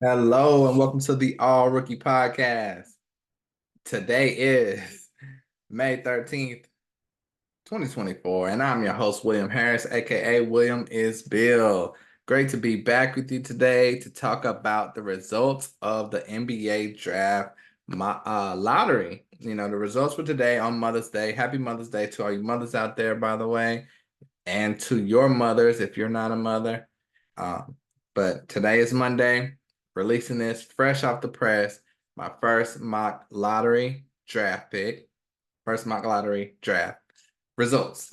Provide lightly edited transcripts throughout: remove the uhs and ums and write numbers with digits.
Hello and welcome to the All Rookie Podcast. Today is May 13th, 2024, and I'm your host, William Harris, aka William is Bill. Great to be back with you today to talk about the results of the NBA draft lottery. The results for today on Mother's Day. Happy Mother's Day to all you mothers out there, by the way, and to your mothers if you're not a mother. Um, but today is Monday, releasing this fresh off the press, my first mock lottery draft pick, first mock lottery draft results.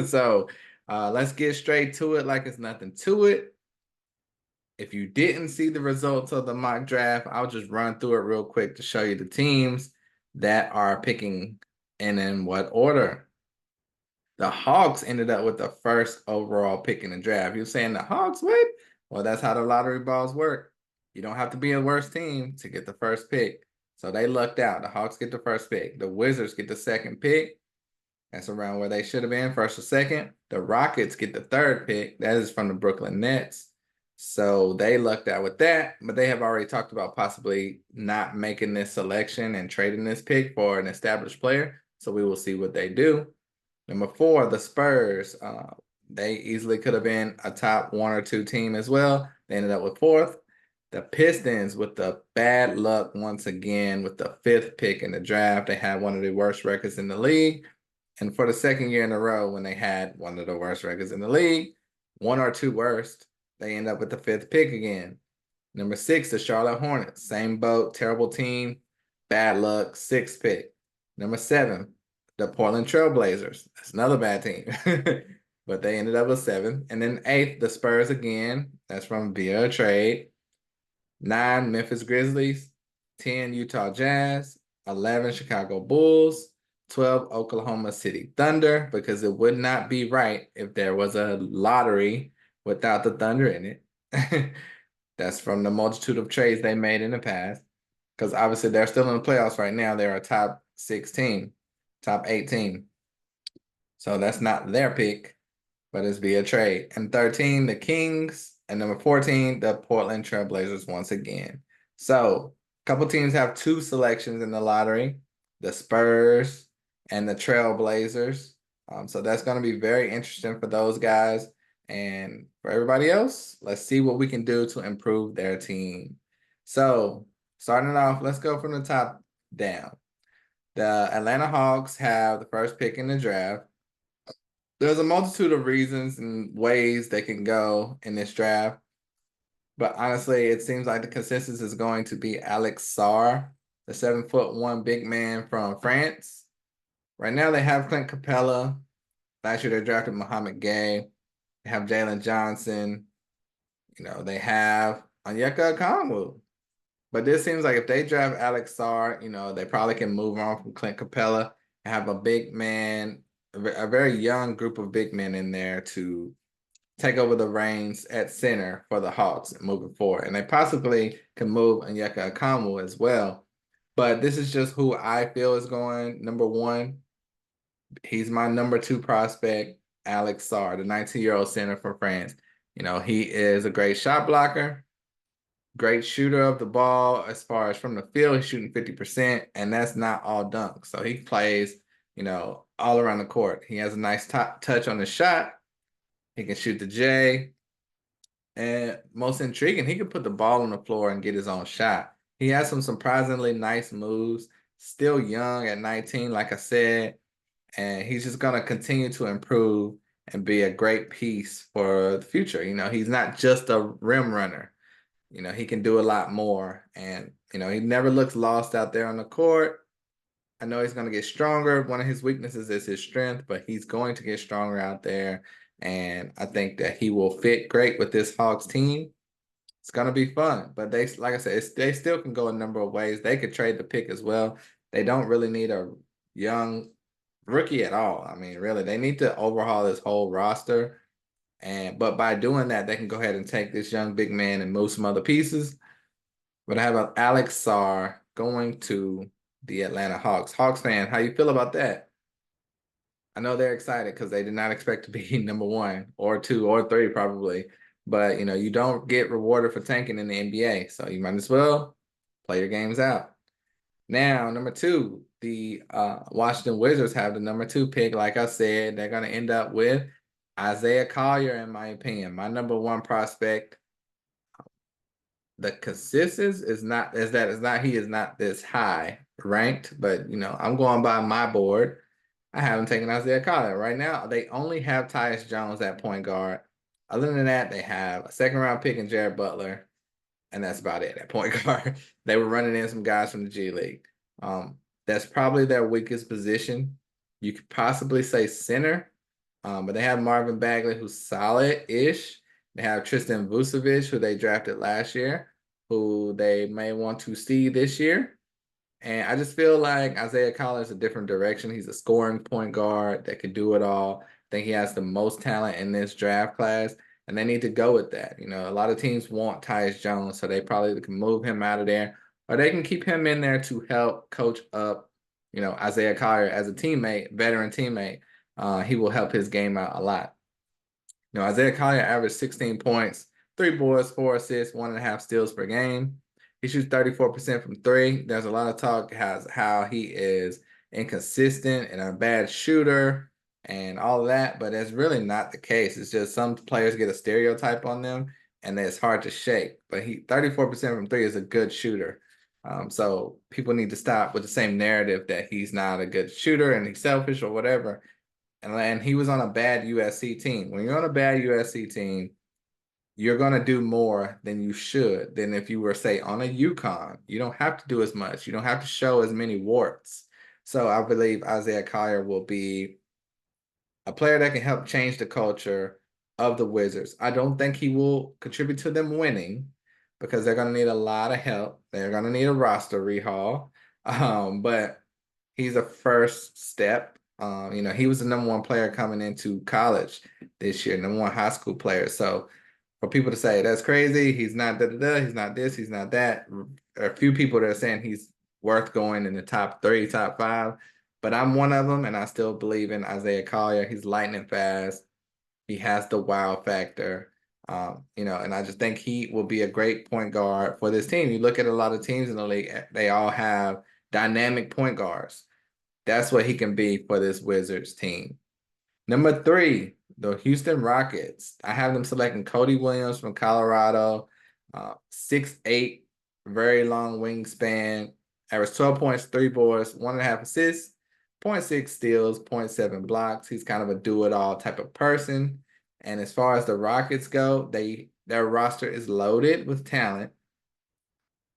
So let's get straight to it like it's nothing to it. If you didn't see the results of the mock draft, I'll just run through it real quick to show you the teams that are picking and in what order. The Hawks ended up with the first overall pick in the draft. You're saying the Hawks, what? Well, that's how the lottery balls work. You don't have to be a worse team to get the first pick. So they lucked out. The Hawks get the first pick. The Wizards get the second pick. That's around where they should have been, first or second. The Rockets get the third pick. That is from the Brooklyn Nets. So they lucked out with that, but they have already talked about possibly not making this selection and trading this pick for an established player. So we will see what they do. Number 4, the Spurs. They easily could have been a top 1 or 2 team as well. They ended up with 4th. The Pistons with the bad luck once again with the 5th pick in the draft. They had one of the worst records in the league. And for the second year in a row, when they had one of the worst records in the league, 1 or 2 worst, they end up with the 5th pick again. Number 6, the Charlotte Hornets. Same boat, terrible team, bad luck, 6th pick. Number 7, the Portland Trailblazers. That's another bad team. But they ended up with 7th. And then 8th, the Spurs again. That's from via a trade. 9, Memphis Grizzlies. 10, Utah Jazz. 11, Chicago Bulls. 12, Oklahoma City Thunder, because it would not be right if there was a lottery without the Thunder in it. That's from the multitude of trades they made in the past. Because obviously they're still in the playoffs right now. They're a top 16, top 18. So that's not their pick, but it's via trade. And 13, the Kings. And number 14, the Portland Trailblazers once again. So a couple teams have 2 selections in the lottery, the Spurs and the Trailblazers. So that's going to be very interesting for those guys. And for everybody else, let's see what we can do to improve their team. So starting off, let's go from the top down. The Atlanta Hawks have the first pick in the draft. There's a multitude of reasons and ways they can go in this draft. But honestly, it seems like the consensus is going to be Alex Sarr, the 7'1" big man from France. Right now they have Clint Capella. Last year they drafted Mohamed Gay. They have Jalen Johnson. They have Onyeka Okongwu. But this seems like if they draft Alex Sarr, they probably can move on from Clint Capella and have a big man, a very young group of big men in there to take over the reins at center for the Hawks moving forward. And they possibly can move Onyeka Okongwu as well. But this is just who I feel is going number 1. He's my number 2 prospect, Alex Sarr, the 19-year-old center from France. He is a great shot blocker, great shooter of the ball. As far as from the field, he's shooting 50%, and that's not all dunks. So he plays, all around the court. He has a nice touch on the shot. He can shoot the J. And most intriguing, he can put the ball on the floor and get his own shot. He has some surprisingly nice moves. Still young at 19, like I said. And he's just going to continue to improve and be a great piece for the future. He's not just a rim runner. He can do a lot more. And, he never looks lost out there on the court. I know he's going to get stronger. One of his weaknesses is his strength, but he's going to get stronger out there. And I think that he will fit great with this Hawks team. It's going to be fun. But they, like I said, they still can go a number of ways. They could trade the pick as well. They don't really need a young rookie at all. I mean, really, they need to overhaul this whole roster. But by doing that, they can go ahead and take this young big man and move some other pieces. But I have Alex Sarr going to the Atlanta Hawks. Hawks fan, how you feel about that? I know they're excited because they did not expect to be number 1 or 2 or 3 probably. But you don't get rewarded for tanking in the NBA, so you might as well play your games out. Now, number two, the Washington Wizards have the number 2 pick. Like I said, they're going to end up with Isaiah Collier, in my opinion, my number 1 prospect. The consensus is not he is not this high ranked, but I'm going by my board. I haven't taken Isaiah Collier. Right now, they only have Tyus Jones at point guard. Other than that, they have a 2nd-round pick in Jared Butler, and that's about it at point guard. They were running in some guys from the G League. That's probably their weakest position. You could possibly say center, but they have Marvin Bagley, who's solid-ish. They have Tristan Vucevic, who they drafted last year, who they may want to see this year. And I just feel like Isaiah Collier is a different direction. He's a scoring point guard that can do it all. I think he has the most talent in this draft class, and they need to go with that. A lot of teams want Tyus Jones, so they probably can move him out of there, or they can keep him in there to help coach up, Isaiah Collier as a teammate, veteran teammate. He will help his game out a lot. Isaiah Collier averaged 16 points, 3 boards, 4 assists, 1.5 steals per game. He shoots 34% from 3. There's a lot of talk how he is inconsistent and a bad shooter and all of that, but that's really not the case. It's just some players get a stereotype on them, and it's hard to shake. But 34% from 3 is a good shooter. So people need to stop with the same narrative that he's not a good shooter and he's selfish or whatever. And he was on a bad USC team. When you're on a bad USC team, you're going to do more than you should than if you were, say, on a UConn. You don't have to do as much. You don't have to show as many warts. So I believe Isaiah Collier will be a player that can help change the culture of the Wizards. I don't think he will contribute to them winning because they're going to need a lot of help. They're going to need a roster rehaul. But he's a first step. He was the number 1 player coming into college this year, number 1 high school player. So for people to say that's crazy, he's not he's not this, he's not that. There are a few people that are saying he's worth going in the top 3, top 5, but I'm one of them, and I still believe in Isaiah Collier. He's lightning fast. He has the wow factor. And I just think he will be a great point guard for this team. You look at a lot of teams in the league, they all have dynamic point guards. That's what he can be for this Wizards team. Number 3, the Houston Rockets. I have them selecting Cody Williams from Colorado, 6'8", very long wingspan, average 12 points, 3 boards, 1.5 assists, 0.6 steals, 0.7 blocks. He's kind of a do-it-all type of person. And as far as the Rockets go, their roster is loaded with talent.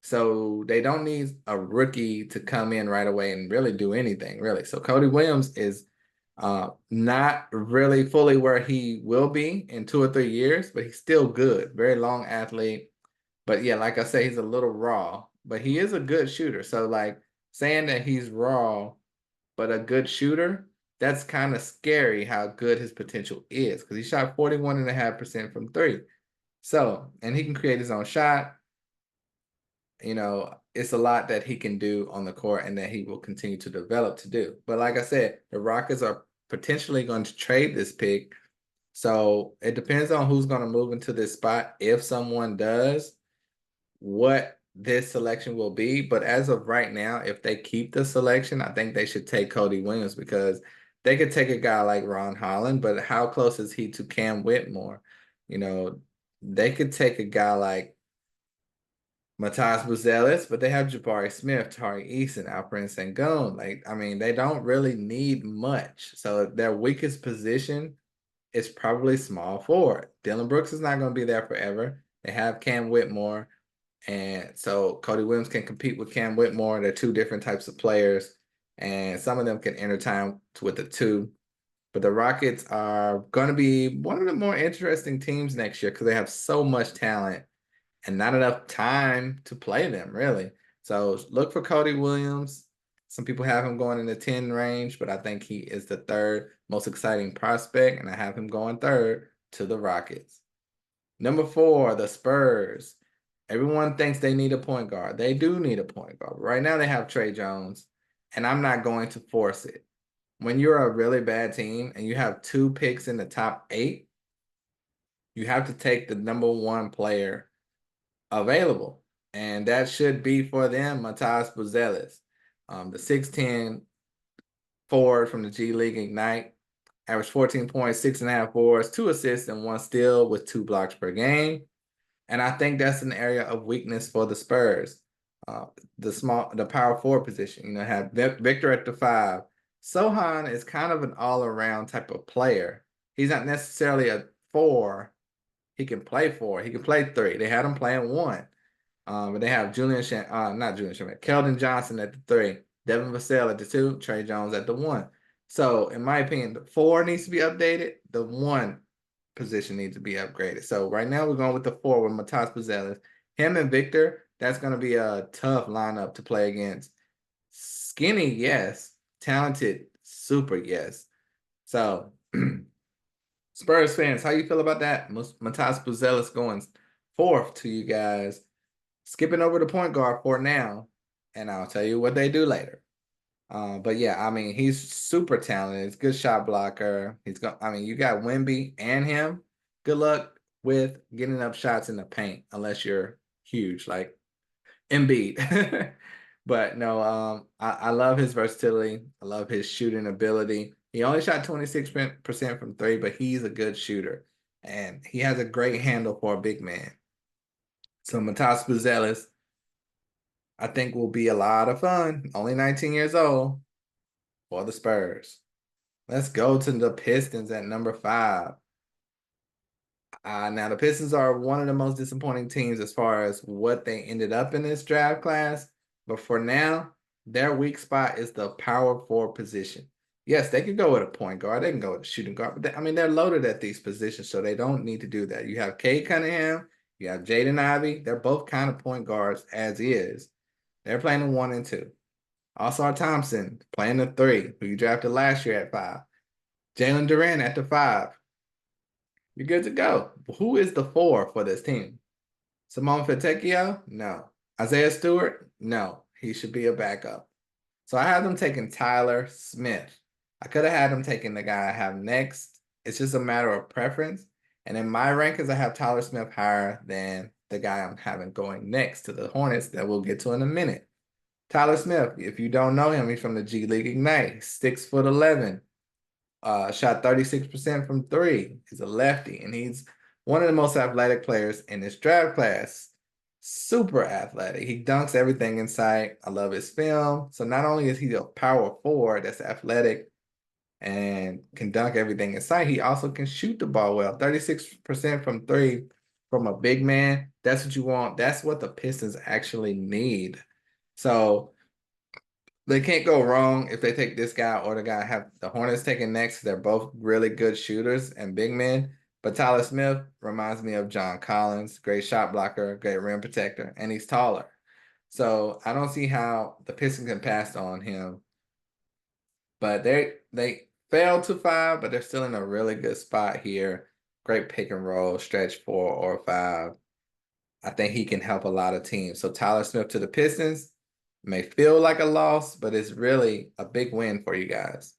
So they don't need a rookie to come in right away and really do anything, really. So Cody Williams is not really fully where he will be in 2 or 3 years, but he's still good. Very long athlete. But yeah, like I say, he's a little raw, but he is a good shooter. So like saying that he's raw, but a good shooter, that's kind of scary how good his potential is because he shot 41.5% from 3. So, and he can create his own shot. It's a lot that he can do on the court and that he will continue to develop to do. But like I said, the Rockets are potentially going to trade this pick. So it depends on who's going to move into this spot. If someone does, what this selection will be. But as of right now, if they keep the selection, I think they should take Cody Williams because they could take a guy like Ron Holland, but how close is he to Cam Whitmore? They could take a guy like Matas Buzelis, but they have Jabari Smith, Tari Eason, Alperen Sengun. They don't really need much. So their weakest position is probably small forward. Dylan Brooks is not going to be there forever. They have Cam Whitmore. And so Cody Williams can compete with Cam Whitmore. They're 2 different types of players. And some of them can intertwine with the 2. But the Rockets are going to be one of the more interesting teams next year because they have so much talent and not enough time to play them, really. So look for Cody Williams. Some people have him going in the 10 range, but I think he is the 3rd most exciting prospect, and I have him going 3rd to the Rockets. Number 4, the Spurs. Everyone thinks they need a point guard. They do need a point guard. Right now they have Trey Jones, and I'm not going to force it. When you're a really bad team and you have 2 picks in the top 8, you have to take the number one player available. And that should be for them, Matas Buzelis, the 6'10" forward from the G League Ignite. Averaged 14 points, 6.5 boards, 2 assists, and 1 steal with 2 blocks per game. And I think that's an area of weakness for the Spurs. The power forward position. Have Victor at the 5. Sohan is kind of an all-around type of player. He's not necessarily a 4. He can play 4. He can play 3. They had him playing 1. But they have Keldon Johnson at the 3, Devin Vassell at the 2, Trey Jones at the 1. So, in my opinion, the 4 needs to be updated. The 1 position needs to be upgraded. So, right now we're going with the 4 with Matas Buzelis. Him and Victor, that's going to be a tough lineup to play against. Skinny, yes. Talented, super, yes. So, Spurs fans, how you feel about that? Matas Buzelis going 4th to you guys. Skipping over the point guard for now, and I'll tell you what they do later. But yeah, I mean, he's super talented. He's a good shot blocker. You got Wemby and him. Good luck with getting up shots in the paint, unless you're huge like Embiid. But no, I love his versatility. I love his shooting ability. He only shot 26% from 3, but he's a good shooter, and he has a great handle for a big man. So Matas Buzelis, I think, will be a lot of fun. Only 19 years old for the Spurs. Let's go to the Pistons at number 5. Now, the Pistons are one of the most disappointing teams as far as what they ended up in this draft class. But for now, their weak spot is the power forward position. Yes, they could go with a point guard. They can go with a shooting guard. But they're loaded at these positions, so they don't need to do that. You have Cade Cunningham. You have Jaden Ivey. They're both kind of point guards as is. They're playing the 1 and 2. Ausar Thompson playing the 3, who you drafted last year at 5. Jalen Duren at the 5. You're good to go. Who is the 4 for this team? Simone Fontecchio? No. Isaiah Stewart? No. He should be a backup. So I have them taking Tyler Smith. I could have had them taking the guy I have next. It's just a matter of preference. And in my rankings, I have Tyler Smith higher than the guy I'm having going next to the Hornets that we'll get to in a minute. Tyler Smith, if you don't know him, he's from the G League Ignite. 6'11". Shot 36% from 3. He's a lefty, and he's one of the most athletic players in this draft class. Super athletic. He dunks everything in sight. I love his film. So not only is he a power forward that's athletic and can dunk everything in sight, he also can shoot the ball well. 36% from 3 from a big man. That's what you want. That's what the Pistons actually need. So they can't go wrong if they take this guy or the guy have the Hornets taking next. They're both really good shooters and big men. But Tyler Smith reminds me of John Collins, great shot blocker, great rim protector, and he's taller. So I don't see how the Pistons can pass on him. But they failed to 5, but they're still in a really good spot here. Great pick and roll, stretch 4 or 5. I think he can help a lot of teams. So Tyler Smith to the Pistons may feel like a loss, but it's really a big win for you guys.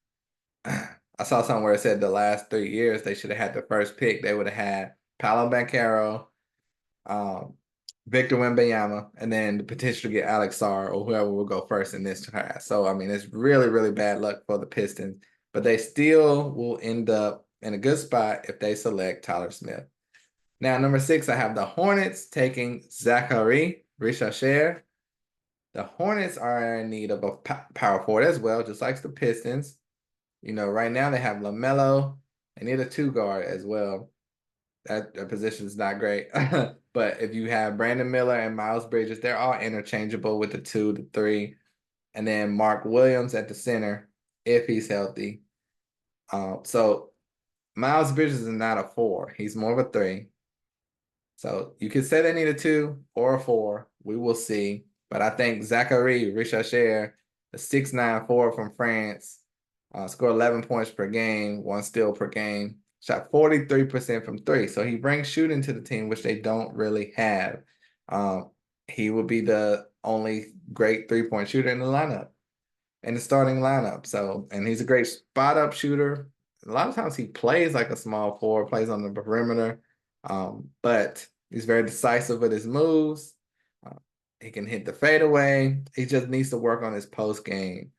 I saw somewhere it said the last 3 years they should have had the first pick. They would have had Paolo Banchero, Victor Wembanyama, and then the potential to get Alex Sarr or whoever will go first in this class. So, I mean, it's really, really bad luck for the Pistons, but they still will end up in a good spot if they select Tyler Smith. Now, number 6, I have the Hornets taking Zachary Richardson. The Hornets are in need of a power forward as well, just like the Pistons. Right now they have LaMelo. They need a 2 guard as well. That position is not great. But if you have Brandon Miller and Miles Bridges, they're all interchangeable with the 2, the 3. And then Mark Williams at the center, if he's healthy. So Miles Bridges is not a 4. He's more of a 3. So you could say they need a 2 or a 4. We will see. But I think Zachary Richardson, the 6'9" forward from France, scored 11 points per game, 1 steal per game, shot 43% from 3. So he brings shooting to the team, which they don't really have. He will be the only great 3-point shooter in the lineup, in the starting lineup. So, and he's a great spot-up shooter. A lot of times he plays like a small forward, plays on the perimeter. But he's very decisive with his moves. Uh, he can hit the fadeaway. He just needs to work on his post game.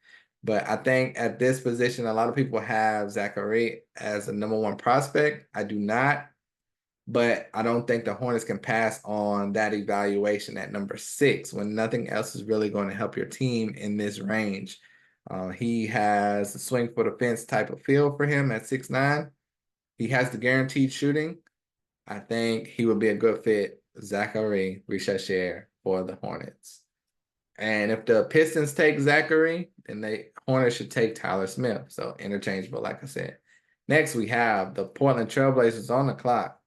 But I think at this position, a lot of people have Zachary as a #1 prospect. I do not, but I don't think the Hornets can pass on that evaluation at #6 when nothing else is really going to help your team in this range. He has a swing for the fence type of feel for him at 6'9". He has the guaranteed shooting. I think he would be a good fit, Zachary Richard for the Hornets. And if the Pistons take Zachary, then the Hornets should take Tyler Smith. So interchangeable, like I said. Next, we have the Portland Trailblazers on the clock.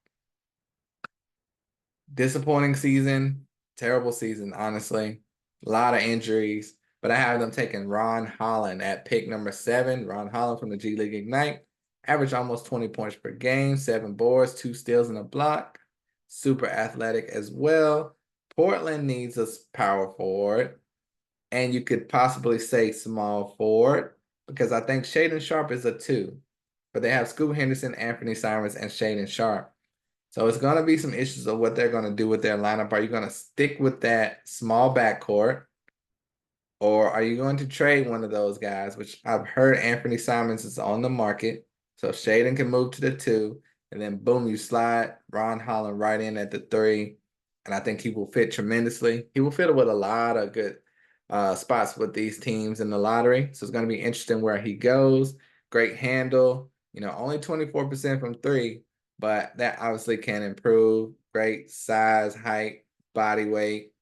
Disappointing season, terrible season, honestly. A lot of injuries, but I have them taking Ron Holland at pick #7. Ron Holland from the G League Ignite. Averaged almost 20 points per game, 7 boards, 2 steals, and a block. Super athletic as well. Portland needs a power forward, and you could possibly say small forward because I think Shaedon Sharpe is a 2. But they have Scoot Henderson, Anthony Simons, and Shaedon Sharpe. So it's going to be some issues of what they're going to do with their lineup. Are you going to stick with that small backcourt? Or are you going to trade one of those guys, which I've heard Anthony Simons is on the market. So Shaedon can move to the 2. And then boom, you slide Ron Holland right in at the 3. And I think he will fit tremendously. He will fit with a lot of good spots with these teams in the lottery. So it's going to be interesting where he goes. Great handle. Only 24% from 3. But that obviously can improve. Great size, height, body weight,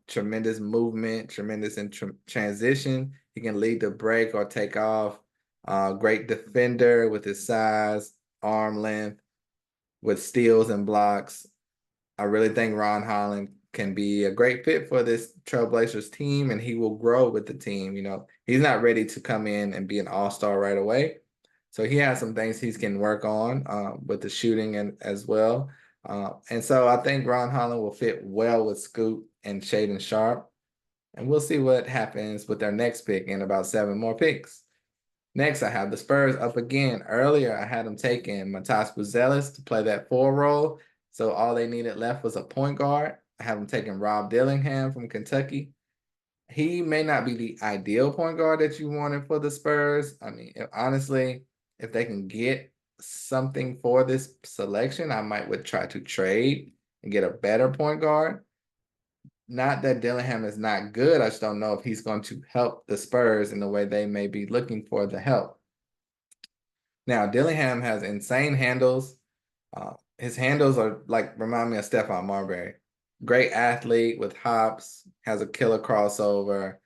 tremendous movement, tremendous in transition. He can lead the break or take off. Great defender with his size, arm length, with steals and blocks. I really think Ron Holland can be a great fit for this Trailblazers team, and he will grow with the team. He's not ready to come in and be an all-star right away. So he has some things he can work on with the shooting and as well. And so I think Ron Holland will fit well with Scoot and Shaedon Sharpe. And we'll see what happens with their next pick in about 7 more picks. Next, I have the Spurs up again. Earlier, I had them taking Matas Buzelis to play that 4 role. So all they needed left was a point guard. I have them taking Rob Dillingham from Kentucky. He may not be the ideal point guard that you wanted for the Spurs. I mean, honestly, if they can get something for this selection, I would try to trade and get a better point guard. Not that Dillingham is not good. I just don't know if he's going to help the Spurs in the way they may be looking for the help. Now, Dillingham has insane handles. His handles are remind me of Stephon Marbury. Great athlete with hops, has a killer crossover.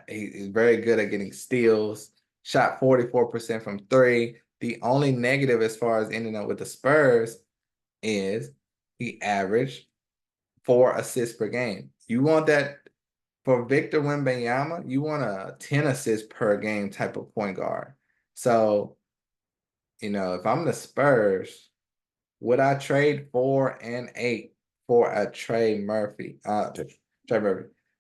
He's very good at getting steals. Shot 44% from 3. The only negative as far as ending up with the Spurs is he averaged 4 assists per game. You want that for Victor Wembanyama, you want a 10 assists per game type of point guard. So, if I'm the Spurs, would I trade 4 and 8 for a Trey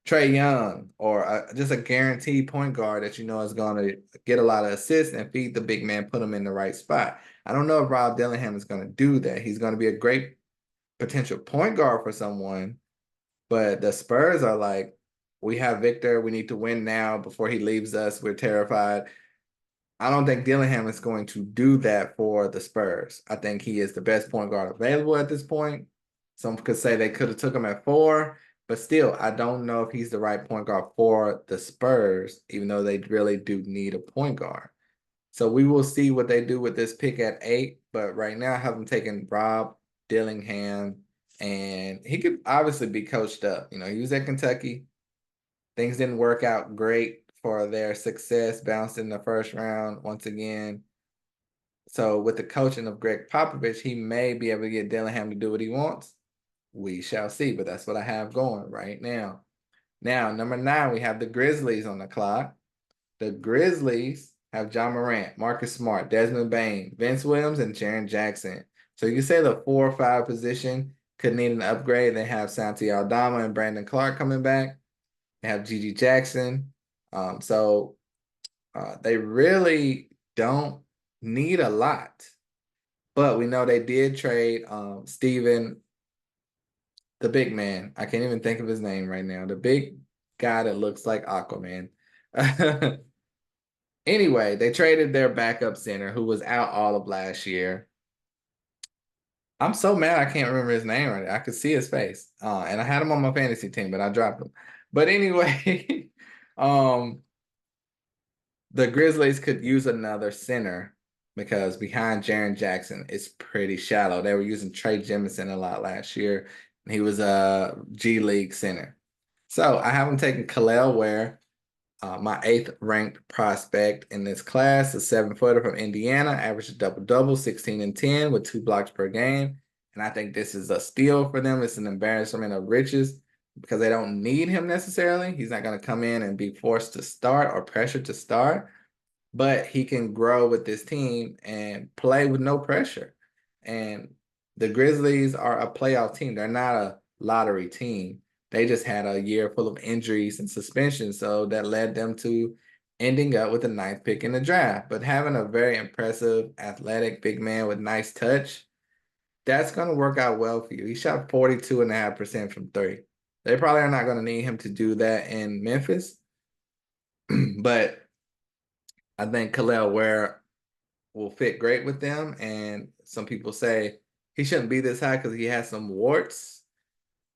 Young, or just a guaranteed point guard that is going to get a lot of assists and feed the big man, put him in the right spot? I don't know if Rob Dillingham is going to do that. He's going to be a great potential point guard for someone, but the Spurs are like, we have Victor. We need to win now before he leaves us. We're terrified. I don't think Dillingham is going to do that for the Spurs. I think he is the best point guard available at this point. Some could say they could have took him at 4, but still, I don't know if he's the right point guard for the Spurs, even though they really do need a point guard. So we will see what they do with this pick at 8, but right now I have them taking Rob Dillingham, and he could obviously be coached up. He was at Kentucky. Things didn't work out great for their success, bounced in the first round once again. So with the coaching of Greg Popovich, he may be able to get Dillingham to do what he wants. We shall see, but that's what I have going right now. Now, #9, we have the Grizzlies on the clock. The Grizzlies have John Morant, Marcus Smart, Desmond Bane, Vince Williams, and Jaren Jackson. So you can say the 4 or 5 position could need an upgrade. They have Santi Aldama and Brandon Clark coming back. They have Gigi Jackson. They really don't need a lot. But we know they did trade Steven, the big man. I can't even think of his name right now. The big guy that looks like Aquaman. Anyway, they traded their backup center who was out all of last year. I'm so mad I can't remember his name right now. I could see his face. And I had him on my fantasy team, but I dropped him. But anyway, um, the Grizzlies could use another center because behind Jaren Jackson, it's pretty shallow. They were using Trey Jemison a lot last year, and he was a G League center. So I have him taking Kalel Ware, my 8th ranked prospect in this class, a 7-footer from Indiana, averaged a double-double, 16 and 10 with 2 blocks per game. And I think this is a steal for them. It's an embarrassment of riches because they don't need him necessarily. He's not going to come in and be forced to start or pressured to start, but he can grow with this team and play with no pressure. And the Grizzlies are a playoff team. They're not a lottery team. They just had a year full of injuries and suspensions, so that led them to ending up with the 9th pick in the draft. But having a very impressive, athletic big man with nice touch, that's going to work out well for you. He shot 42.5% from 3. They probably are not going to need him to do that in Memphis, but I think Kalel Ware will fit great with them. And some people say he shouldn't be this high because he has some warts.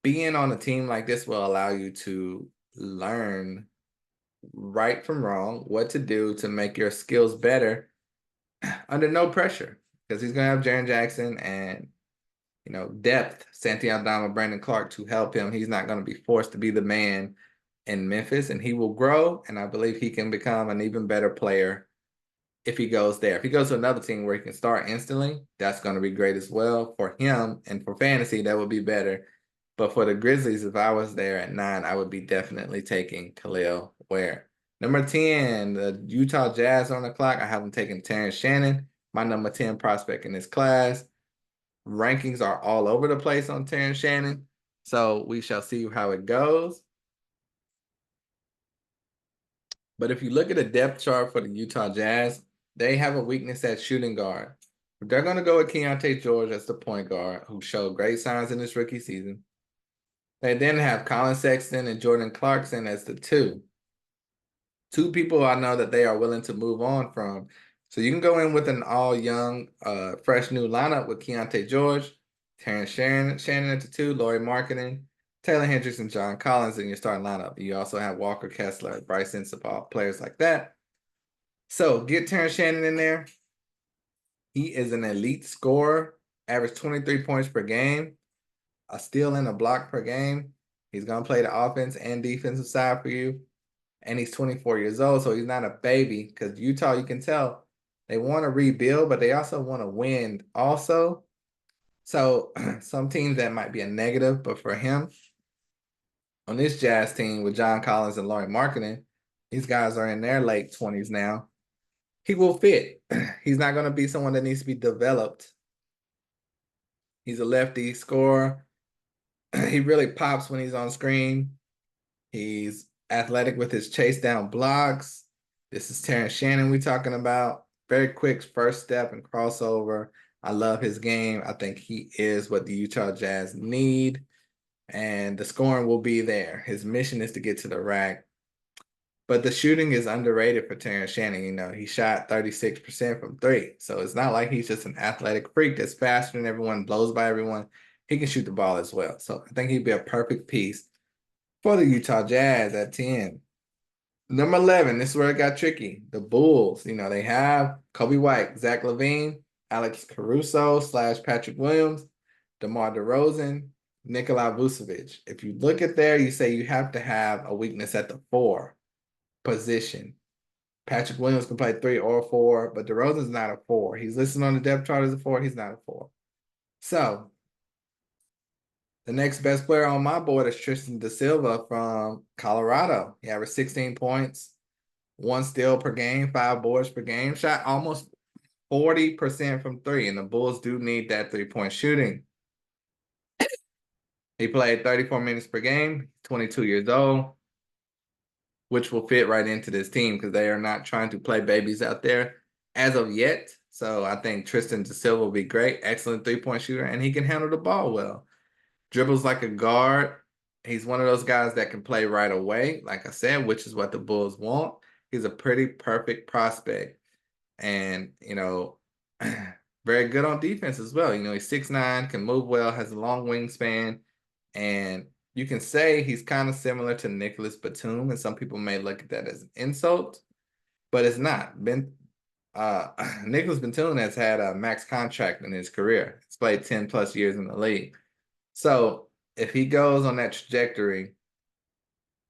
Being on a team like this will allow you to learn right from wrong, what to do to make your skills better under no pressure. Because he's going to have Jaren Jackson and, depth, Santi Aldama, Brandon Clark to help him. He's not going to be forced to be the man in Memphis, and he will grow. And I believe he can become an even better player if he goes there. If he goes to another team where he can start instantly, that's going to be great as well for him. And for fantasy, that would be better. But for the Grizzlies, if I was there at 9, I would be definitely taking Kalel Ware. Number 10, the Utah Jazz on the clock. I have them taking Terrence Shannon, my number 10 prospect in this class. Rankings are all over the place on Terrence Shannon, so we shall see how it goes. But if you look at the depth chart for the Utah Jazz, they have a weakness at shooting guard. They're going to go with Keontae George as the point guard, who showed great signs in his rookie season. They then have Colin Sexton and Jordan Clarkson as the 2. 2 people I know that they are willing to move on from. So you can go in with an all-young, fresh new lineup with Keontae George, Terrence Shannon at the 2, Lauri Markkanen, Taylor Hendricks, and John Collins in your starting lineup. You also have Walker Kessler, Bryson Sabal, players like that. So get Terrence Shannon in there. He is an elite scorer, average 23 points per game, a steal and a block per game. He's going to play the offense and defensive side for you. And he's 24 years old, so he's not a baby. Because Utah, you can tell, they want to rebuild, but they also want to win also. So some teams that might be a negative, but for him, on this Jazz team with John Collins and Lauri Markkanen, these guys are in their late 20s now. He will fit. He's not going to be someone that needs to be developed. He's a lefty scorer. He really pops when he's on screen. He's athletic with his chase down blocks. This is Terrence Shannon we're talking about. Very quick first step and crossover. I love his game. I think he is what the Utah Jazz need. And the scoring will be there. His mission is to get to the rack. But the shooting is underrated for Terrence Shannon. He shot 36% from 3. So it's not like he's just an athletic freak that's faster than everyone, blows by everyone. He can shoot the ball as well. So I think he'd be a perfect piece for the Utah Jazz at 10. Number 11, this is where it got tricky. The Bulls, they have Kobe White, Zach LaVine, Alex Caruso / Patrick Williams, DeMar DeRozan, Nikola Vucevic. If you look at there, you say you have to have a weakness at the 4 position. Patrick Williams can play 3 or 4, but DeRozan's not a 4. He's listed on the depth chart as a 4. He's not a 4. So the next best player on my board is Tristan Da Silva from Colorado. He averaged 16 points, 1 steal per game, 5 boards per game, shot almost 40% from 3, and the Bulls do need that 3-point shooting. He played 34 minutes per game, 22 years old, which will fit right into this team because they are not trying to play babies out there as of yet. So I think Tristan Da Silva will be great, excellent three-point shooter, and he can handle the ball well. Dribbles like a guard. He's one of those guys that can play right away, like I said, which is what the Bulls want. He's a pretty perfect prospect. And, very good on defense as well. He's 6'9", can move well, has a long wingspan, and you can say he's kind of similar to Nicholas Batum, and some people may look at that as an insult, but it's not. Nicholas Batum has had a max contract in his career. He's played 10 plus years in the league. So if he goes on that trajectory,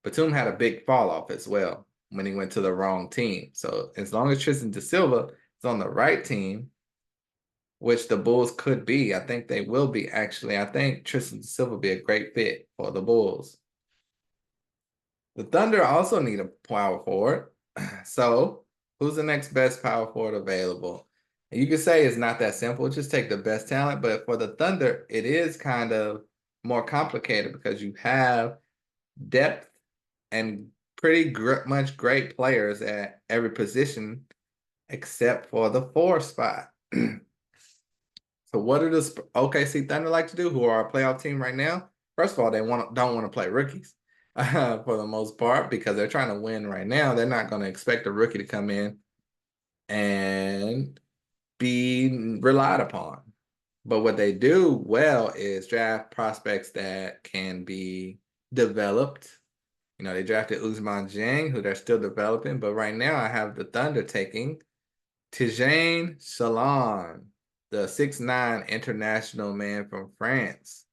Batum had a big fall off as well when he went to the wrong team. So as long as Tristan Da Silva is on the right team, which the Bulls could be, I think they will be actually. I think Tristan Da Silva will be a great fit for the Bulls. The Thunder also need a power forward. So who's the next best power forward available? And you could say it's not that simple. Just take the best talent. But for the Thunder, it is kind of more complicated because you have depth and pretty much great players at every position except for the 4 spot. So what do the OKC Thunder like to do, who are a playoff team right now? First of all, they don't want to play rookies for the most part because they're trying to win right now. They're not going to expect a rookie to come in and be relied upon. But what they do well is draft prospects that can be developed. They drafted Ousmane Dieng, who they're still developing. But right now I have the Thunder taking Tijane Salon, the 6'9" international man from France.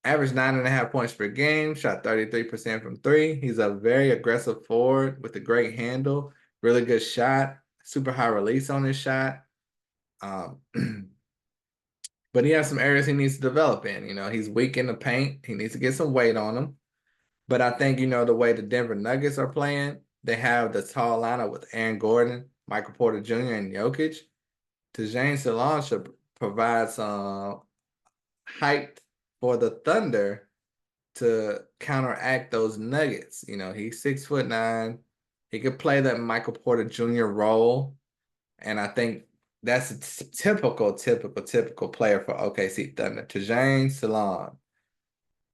Averaged 9.5 points per game, shot 33% from three. He's a very aggressive forward with a great handle, really good shot, super high release on his shot. But he has some areas he needs to develop in. He's weak in the paint. He needs to get some weight on him. But I think, the way the Denver Nuggets are playing, they have the tall lineup with Aaron Gordon, Michael Porter Jr., and Jokic. Tijane Salon should provide some height for the Thunder to counteract those Nuggets. He's 6'9". He could play that Michael Porter Jr. role. And I think that's a typical player for OKC Thunder. Tijane Salon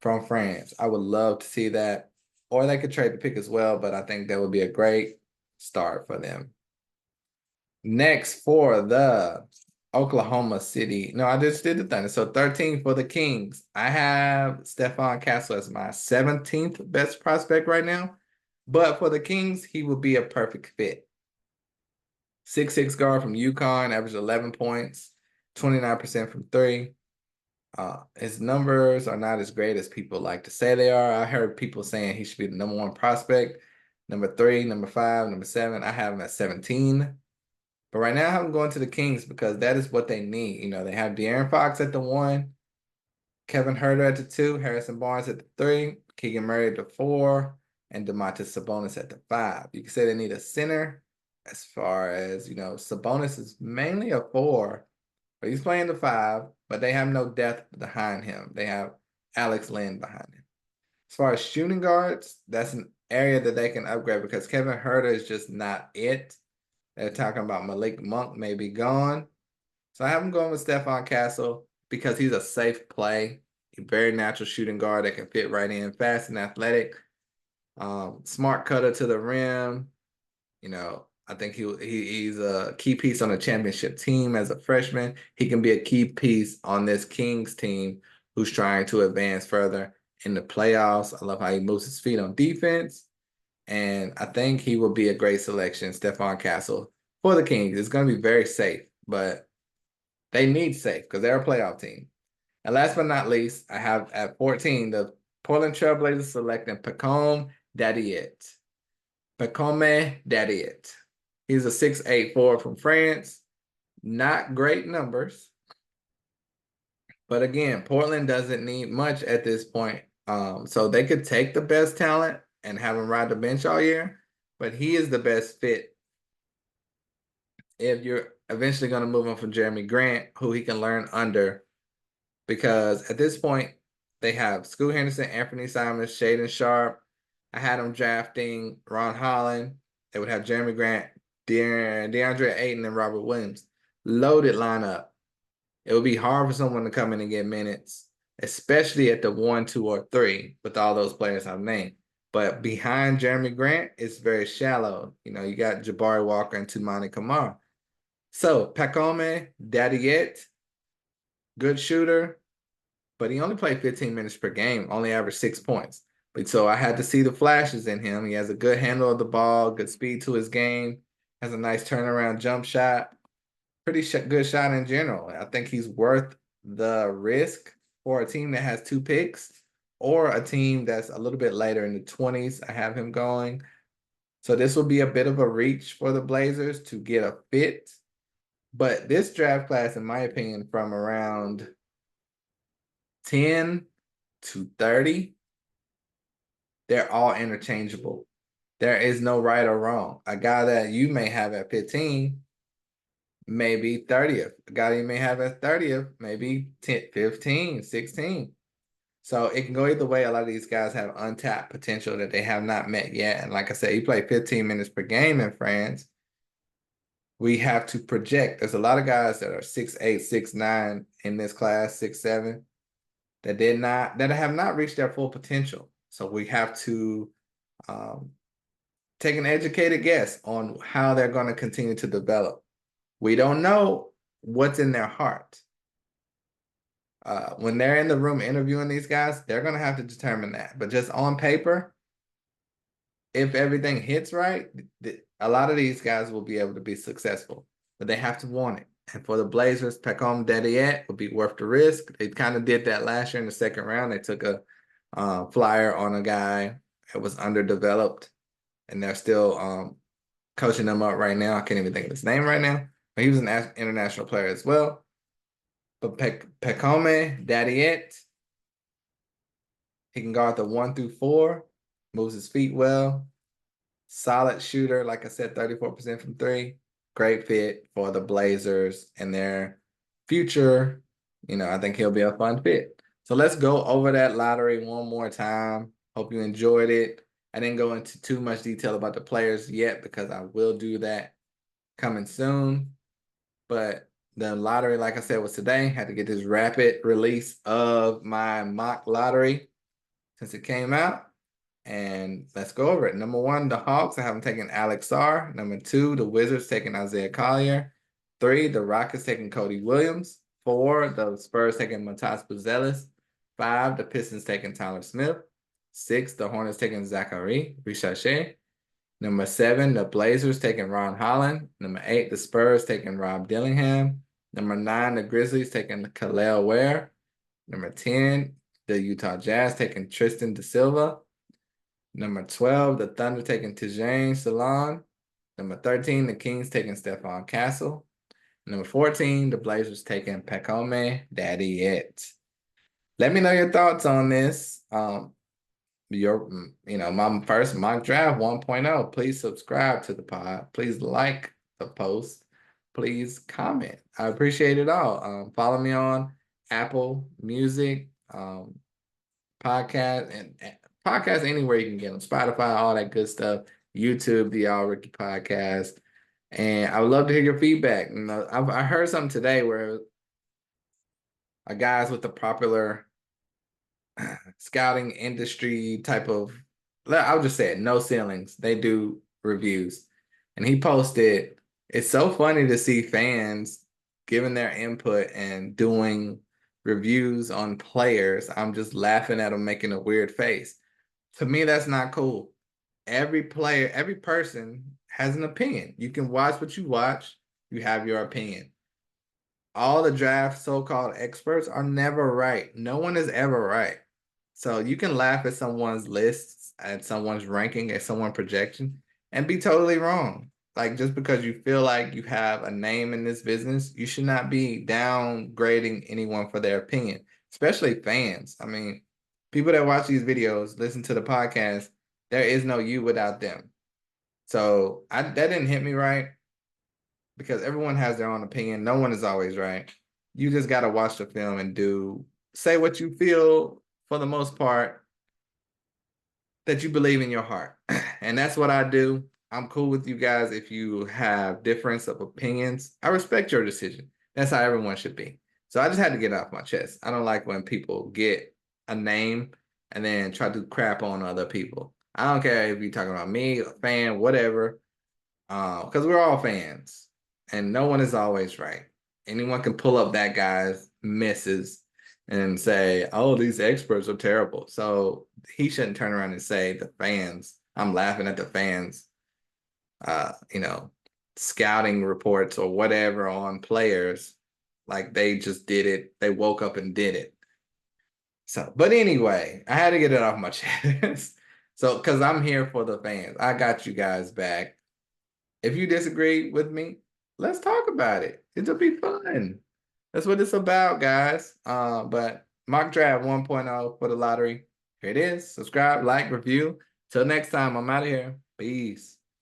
from France. I would love to see that. Or they could trade the pick as well, but I think that would be a great start for them. Next for the Oklahoma City. No, I just did the Thunder. So 13 for the Kings. I have Stephon Castle as my 17th best prospect right now. But for the Kings, he would be a perfect fit. 6'6" guard from UConn, averaged 11 points, 29% from three. His numbers are not as great as people like to say they are. I heard people saying he should be the number 1 prospect, number 3, number 5, number 7. I have him at 17. But right now, I have him going to the Kings because that is what they need. They have De'Aaron Fox at the 1, Kevin Huerter at the 2, Harrison Barnes at the 3, Keegan Murray at the 4, and Domantas Sabonis at the 5. You can say they need a center. As far as, Sabonis is mainly a 4, but he's playing the 5, but they have no depth behind him. They have Alex Len behind him. As far as shooting guards, that's an area that they can upgrade because Kevin Huerter is just not it. They're talking about Malik Monk may be gone. So I have him going with Stephon Castle because he's a safe play. A very natural shooting guard that can fit right in, fast and athletic. Smart cutter to the rim. I think he's a key piece on a championship team as a freshman. He can be a key piece on this Kings team who's trying to advance further in the playoffs. I love how he moves his feet on defense. And I think he will be a great selection, Stephon Castle, for the Kings. It's going to be very safe, but they need safe because they're a playoff team. And last but not least, I have at 14, the Portland Trailblazers selecting Pacome Dadiet. Pacome Dadiet. He's a 6'8" forward from France. Not great numbers. But again, Portland doesn't need much at this point. So they could take the best talent and have him ride the bench all year. But he is the best fit if you're eventually going to move him from Jeremy Grant, who he can learn under. Because at this point, they have Scoot Henderson, Anthony Simons, Shaden Sharp. I had them drafting Ron Holland. They would have Jeremy Grant, DeAndre Ayton, and Robert Williams. loaded lineup. It would be hard for someone to come in and get minutes, especially at the 1, 2, or 3 with all those players I've named. But behind Jeremy Grant, it's very shallow. You got Jabari Walker and Tumani Kamara. So Pacome, Dadiet, good shooter, but he only played 15 minutes per game, only averaged 6 points. But so I had to see the flashes in him. He has a good handle of the ball, good speed to his game, has a nice turnaround jump shot, pretty good shot in general. I think he's worth the risk for a team that has 2 picks or a team that's a little bit later in the 20s. I have him going. So this will be a bit of a reach for the Blazers to get a fit. But this draft class, in my opinion, from around 10 to 30, they're all interchangeable. There is no right or wrong. A guy that you may have at 15 maybe 30th. A guy you may have at 30th, maybe 10, 15, 16. So it can go either way. A lot of these guys have untapped potential that they have not met yet. And like I said, he played 15 minutes per game in France. We have to project. There's a lot of guys that are 6'8", 6'9" in this class, 6'7", that have not reached their full potential. So we have to take an educated guess on how they're going to continue to develop. We don't know what's in their heart. When they're in the room interviewing these guys, they're going to have to determine that. But just on paper, if everything hits right, a lot of these guys will be able to be successful. But they have to want it. And for the Blazers, Pacome Dadiet would be worth the risk. They kind of did that last year in the second round. They took a flyer on a guy that was underdeveloped, and they're still coaching him up right now. I can't even think of his name right now. But he was an international player as well. But Pacome Dadiet, he can guard the 1 through 4, moves his feet well, solid shooter. Like I said, 34% from 3. Great fit for the Blazers and their future. I think he'll be a fun fit. So let's go over that lottery one more time. Hope you enjoyed it. I didn't go into too much detail about the players yet because I will do that coming soon. But the lottery, like I said, was today. Had to get this rapid release of my mock lottery since it came out. And let's go over it. Number 1, the Hawks. I have them taking Alex Sarr. Number 2, the Wizards taking Isaiah Collier. 3, the Rockets taking Cody Williams. 4, the Spurs taking Matas Buzelis. 5, the Pistons taking Tyler Smith. 6, the Hornets taking Zachary Richarche. Number 7, the Blazers taking Ron Holland. Number 8, the Spurs taking Rob Dillingham. Number 9, the Grizzlies taking Khalil Ware. Number 10, the Utah Jazz taking Tristan da Silva. Number 12, the Thunder taking Tijane Salon. Number 13, the Kings taking Stephon Castle. Number 14, the Blazers taking Pacome Dadiet. Let me know your thoughts on this. My first mock draft 1.0. Please subscribe to the pod. Please like the post. Please comment. I appreciate it all. Follow me on Apple Music, podcast, and podcast anywhere you can get them. Spotify, all that good stuff. YouTube, the All Rookie Podcast. And I would love to hear your feedback. I heard something today where a guys with the popular scouting industry type of, I'll just say it, no ceilings. They do reviews. And he posted, it's so funny to see fans giving their input and doing reviews on players. I'm just laughing at them making a weird face. To me, that's not cool. Every player, every person has an opinion. You can watch what you watch. You have your opinion. All the draft so-called experts are never right. No one is ever right. So you can laugh at someone's lists, at someone's ranking, at someone's projection, and be totally wrong. Like, just because you feel like you have a name in this business, you should not be downgrading anyone for their opinion, especially fans. I mean, people that watch these videos, listen to the podcast, there is no you without them. So that didn't hit me right because everyone has their own opinion. No one is always right. You just got to watch the film and say what you feel for the most part that you believe in your heart. And that's what I do. I'm cool with you guys if you have difference of opinions. I respect your decision. That's how everyone should be. So I just had to get it off my chest. I don't like when people get a name and then try to crap on other people. I don't care if you're talking about me, a fan, whatever, because we're all fans, and no one is always right. Anyone can pull up that guy's misses and say, "Oh, these experts are terrible." So he shouldn't turn around and say the fans. I'm laughing at the fans you know, scouting reports or whatever on players. Like they just did it. They woke up and did it. So, but anyway, I had to get it off my chest. So, because I'm here for the fans, I got you guys back. If you disagree with me, let's talk about it. It'll be fun. That's what it's about, guys. But mock draft 1.0 for the lottery. Here it is. Subscribe, like, review. Till next time, I'm out of here. Peace.